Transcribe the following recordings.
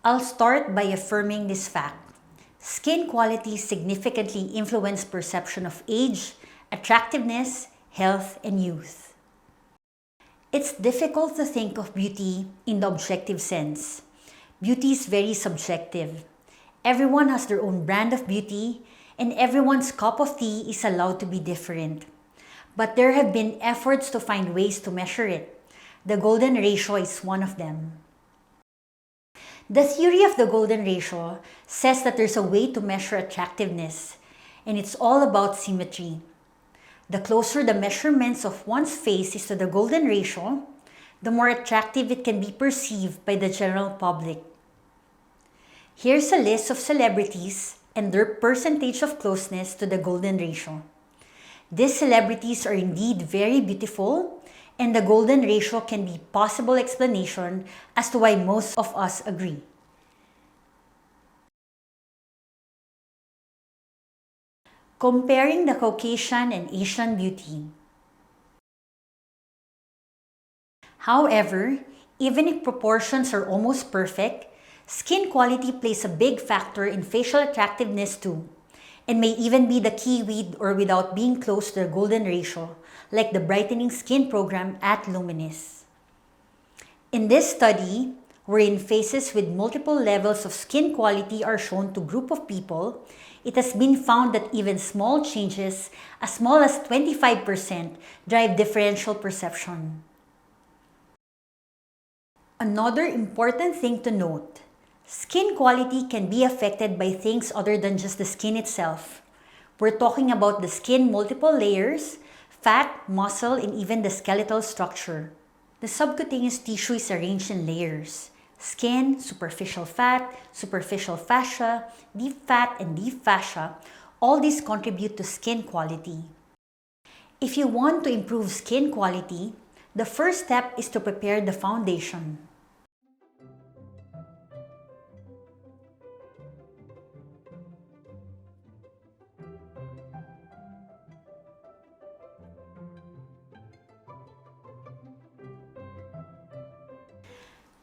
I'll start by affirming this fact. Skin quality significantly influences perception of age, attractiveness, health, and youth. It's difficult to think of beauty in the objective sense. Beauty is very subjective. Everyone has their own brand of beauty, and everyone's cup of tea is allowed to be different. But there have been efforts to find ways to measure it. The golden ratio is one of them. The theory of the golden ratio says that there's a way to measure attractiveness, and it's all about symmetry. The closer the measurements of one's face is to the golden ratio, the more attractive it can be perceived by the general public. Here's a list of celebrities and their percentage of closeness to the golden ratio. These celebrities are indeed very beautiful, and the golden ratio can be a possible explanation as to why most of us agree. Comparing the Caucasian and Asian beauty. However, even if proportions are almost perfect, skin quality plays a big factor in facial attractiveness too, and may even be the key with or without being close to the golden ratio, like the brightening skin program at Luminisce. In this study, wherein faces with multiple levels of skin quality are shown to a group of people, it has been found that even small changes, as small as 25%, drive differential perception. Another important thing to note, skin quality can be affected by things other than just the skin itself. We're talking about the skin multiple layers, fat, muscle, and even the skeletal structure. The subcutaneous tissue is arranged in layers. Skin, superficial fat, superficial fascia, deep fat, and deep fascia, all these contribute to skin quality. If you want to improve skin quality, the first step is to prepare the foundation.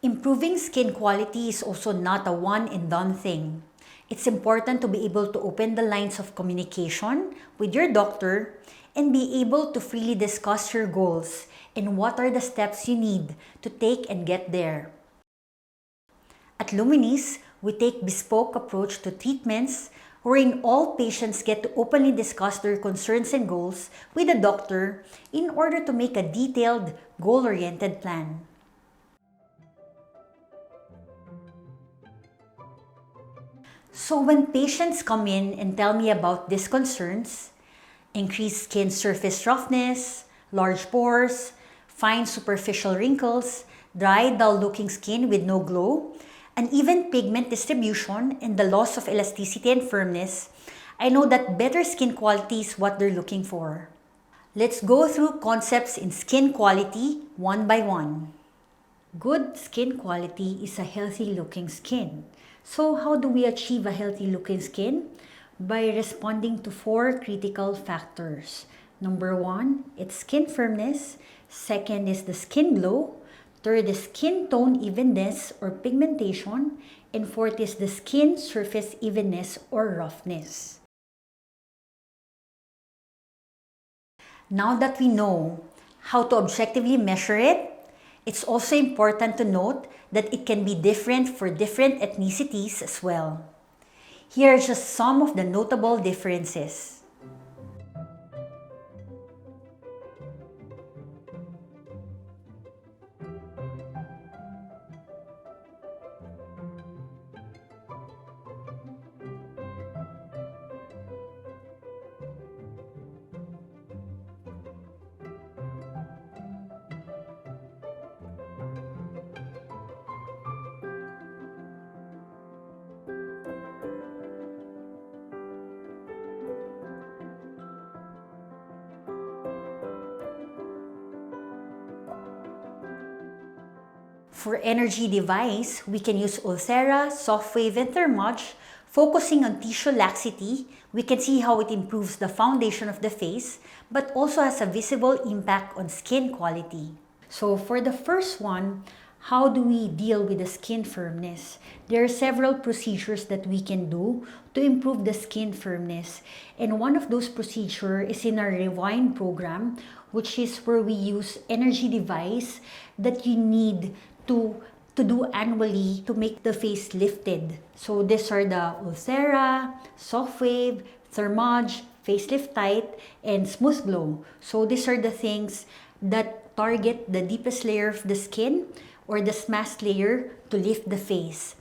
Improving skin quality is also not a one and done thing. It's important to be able to open the lines of communication with your doctor and be able to freely discuss your goals and what are the steps you need to take and get there. At Luminisce, we take bespoke approach to treatments wherein all patients get to openly discuss their concerns and goals with a doctor in order to make a detailed, goal-oriented plan. So when patients come in and tell me about these concerns, increased skin surface roughness, large pores, fine superficial wrinkles, dry, dull-looking skin with no glow, and even pigment distribution and the loss of elasticity and firmness, I know that better skin quality is what they're looking for. Let's go through concepts in skin quality one by one. Good skin quality is a healthy-looking skin. So how do we achieve a healthy-looking skin? By responding to 4 critical factors. Number 1, it's skin firmness. Second is the skin glow. Third is skin tone evenness or pigmentation. And fourth is the skin surface evenness or roughness. Now that we know how to objectively measure it, it's also important to note that it can be different for different ethnicities as well. Here are just some of the notable differences. For energy device, we can use Ulthera, Softwave, and Thermage. Focusing on tissue laxity, we can see how it improves the foundation of the face, but also has a visible impact on skin quality. So for the first one, How do we deal with the skin firmness? There are several procedures that we can do to improve the skin firmness. And one of those procedures is in our Rewind program, which is where we use energy device that you need to do annually to make the face lifted. So these are the Ulthera, Soft Wave, Thermage, Facelift Tight, and Smooth Glow. So these are the things that target the deepest layer of the skin or the mask layer to lift the face.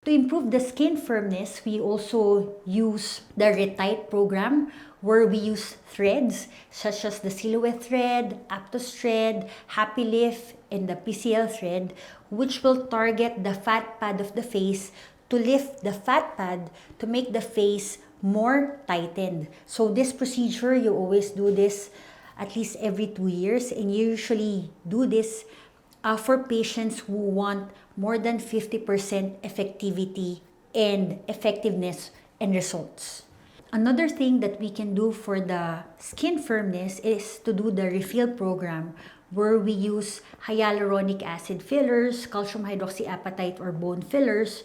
To improve the skin firmness, we also use the Retight program where we use threads such as the Silhouette thread, Aptos thread, Happy Lift, and the PCL thread, which will target the fat pad of the face to lift the fat pad to make the face more tightened. So this procedure, you always do this at least every 2 years, and you usually do this for patients who want more than 50% effectivity and effectiveness and results. Another thing that we can do for the skin firmness is to do the refill program where we use hyaluronic acid fillars, calcium hydroxyapatite or bone fillers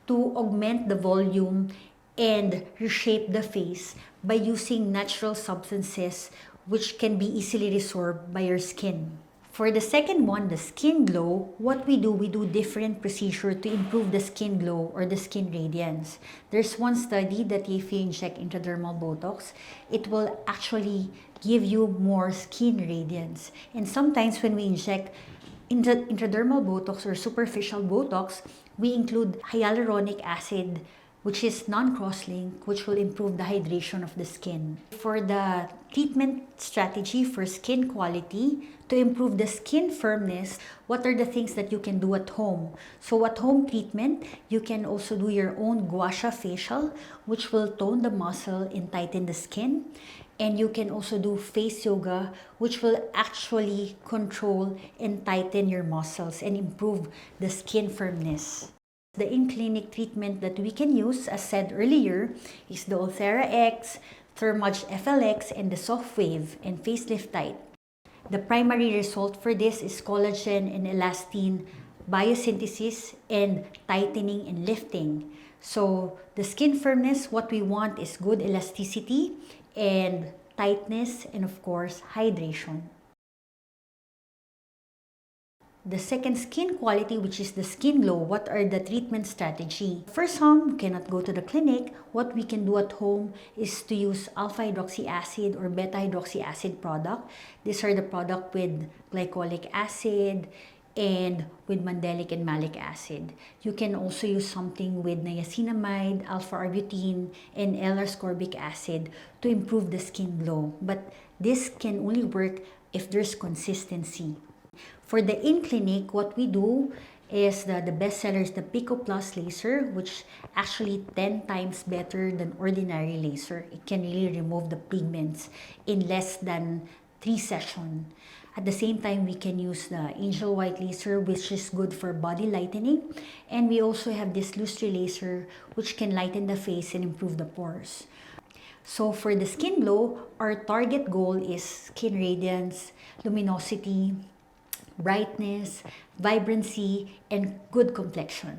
to augment the volume and reshape the face by using natural substances which can be easily resorbed by your skin. For the second one, the skin glow, what we do different procedure to improve the skin glow or the skin radiance. There's one study that if you inject intradermal Botox, it will actually give you more skin radiance. And sometimes when we inject intradermal Botox or superficial Botox, we include hyaluronic acid, which is non-cross-link, which will improve the hydration of the skin. For the treatment strategy for skin quality, to improve the skin firmness, what are the things that you can do at home? So at home treatment, you can also do your own gua sha facial, which will tone the muscle and tighten the skin. And you can also do face yoga, which will actually control and tighten your muscles and improve the skin firmness. The in-clinic treatment that we can use, as said earlier, is the Ulthera X, Thermage FLX, and the Soft Wave and Facelift Tight. The primary result for this is collagen and elastin biosynthesis and tightening and lifting. So the skin firmness, what we want is good elasticity and tightness and of course hydration. The second skin quality, which is the skin glow, what are the treatment strategy? For some, we cannot go to the clinic. What we can do at home is to use alpha hydroxy acid or beta hydroxy acid product. These are the product with glycolic acid and with mandelic and malic acid. You can also use something with niacinamide, alpha-arbutin, and L-ascorbic acid to improve the skin glow. But this can only work if there's consistency. For the in-clinic, what we do is the best seller is the Pico Plus laser, which actually 10 times better than ordinary laser. It can really remove the pigments in less than 3 sessions. At the same time, we can use the Angel White laser, which is good for body lightening. And we also have this Lustre laser, which can lighten the face and improve the pores. So for the skin glow, our target goal is skin radiance, luminosity, brightness, vibrancy, and good complexion.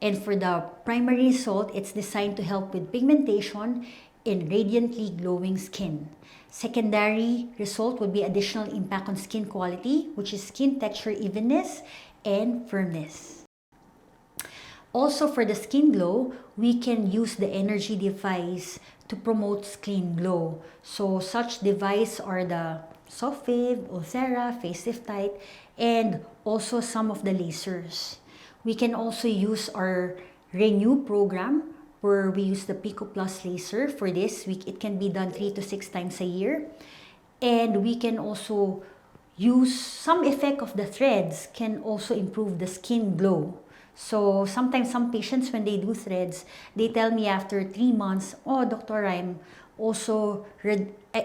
And for the primary result, it's designed to help with pigmentation and radiantly glowing skin. Secondary result would be additional impact on skin quality, which is skin texture evenness and firmness. Also for the skin glow, we can use the energy device to promote skin glow. So such device are the Soft Wave, Ulthera, Facelift Tight, and also some of the lasers. We can also use our Renew program where we use the Pico Plus laser. For this, it can be done 3 to 6 times a year. And we can also use some effect of the threads can also improve the skin glow. So sometimes some patients, when they do threads, they tell me after 3 months, oh, Dr. I'm also,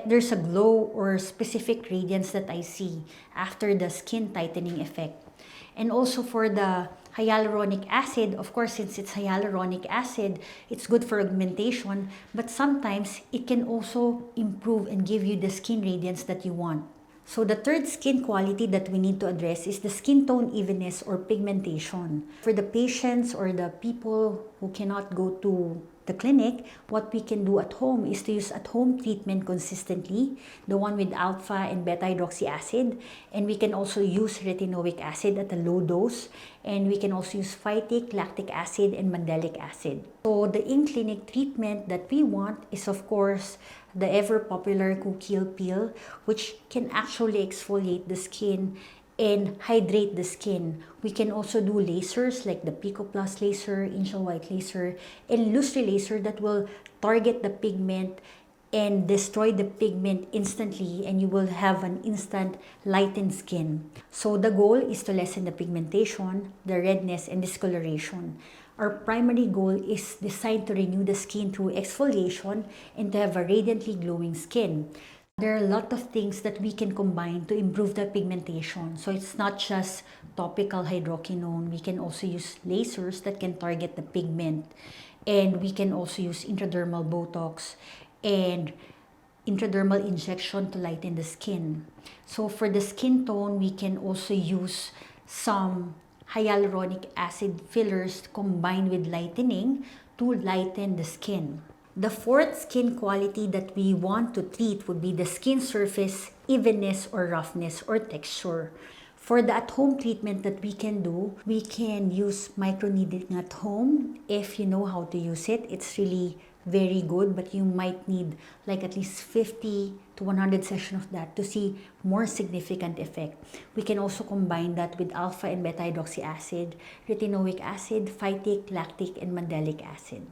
there's a glow or specific radiance that I see after the skin tightening effect. And also for the hyaluronic acid, of course, since it's hyaluronic acid, it's good for augmentation, but sometimes it can also improve and give you the skin radiance that you want. So the third skin quality that we need to address is the skin tone evenness or pigmentation. For the patients or the people who cannot go to the clinic, what we can do at home is to use at-home treatment consistently, the one with alpha and beta hydroxy acid, and we can also use retinoic acid at a low dose, and we can also use phytic, lactic acid, and mandelic acid. So the in-clinic treatment that we want is of course the ever-popular Kaycee peel, which can actually exfoliate the skin and hydrate the skin. We can also do lasers like the Pico Plus laser, Angel White laser, and Lustre laser that will target the pigment and destroy the pigment instantly, and you will have an instant lightened skin. So the goal is to lessen the pigmentation, the redness, and discoloration. Our primary goal is designed to renew the skin through exfoliation and to have a radiantly glowing skin. There are a lot of things that we can combine to improve the pigmentation. So it's not just topical hydroquinone. We can also use lasers that can target the pigment. And we can also use intradermal Botox and intradermal injection to lighten the skin. So for the skin tone, we can also use some hyaluronic acid fillars combined with lightening to lighten the skin. The fourth skin quality that we want to treat would be the skin surface evenness or roughness or texture. For the at-home treatment that we can do, we can use microneedling at home. If you know how to use it, it's really very good, but you might need like at least 50 to 100 sessions of that to see more significant effect. We can also combine that with alpha and beta hydroxy acid, retinoic acid, phytic, lactic, and mandelic acid.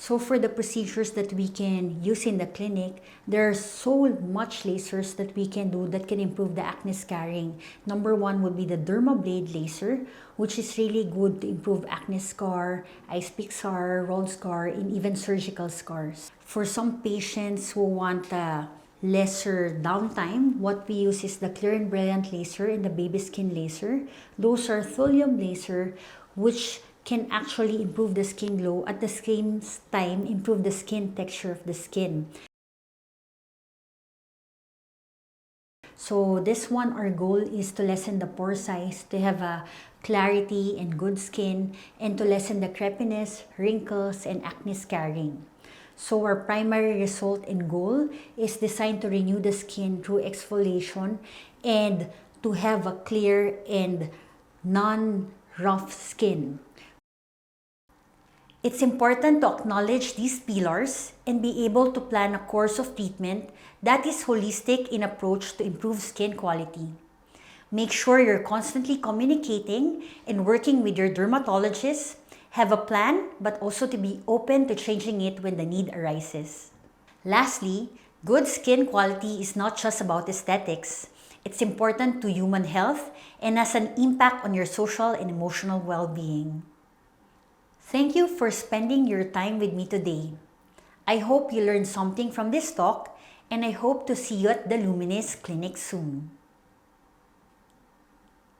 So for the procedures that we can use in the clinic, there are so much lasers that we can do that can improve the acne scarring. Number one would be the dermablade laser, which is really good to improve acne scar, ice pick scar, rolled scar, and even surgical scars. For some patients who want a lesser downtime, what we use is the Clear and Brilliant laser and the baby skin laser. Those are thulium laser, which can actually improve the skin glow, at the same time improve the skin texture of the skin. So this one, our goal is to lessen the pore size, to have a clarity and good skin, and to lessen the crepiness, wrinkles, and acne scarring. So our primary result and goal is designed to renew the skin through exfoliation and to have a clear and non-rough skin. It's important to acknowledge these pillars and be able to plan a course of treatment that is holistic in approach to improve skin quality. Make sure you're constantly communicating and working with your dermatologist. Have a plan, but also to be open to changing it when the need arises. Lastly, good skin quality is not just about aesthetics. It's important to human health and has an impact on your social and emotional well-being. Thank you for spending your time with me today. I hope you learned something from this talk, and I hope to see you at the Luminisce clinic soon.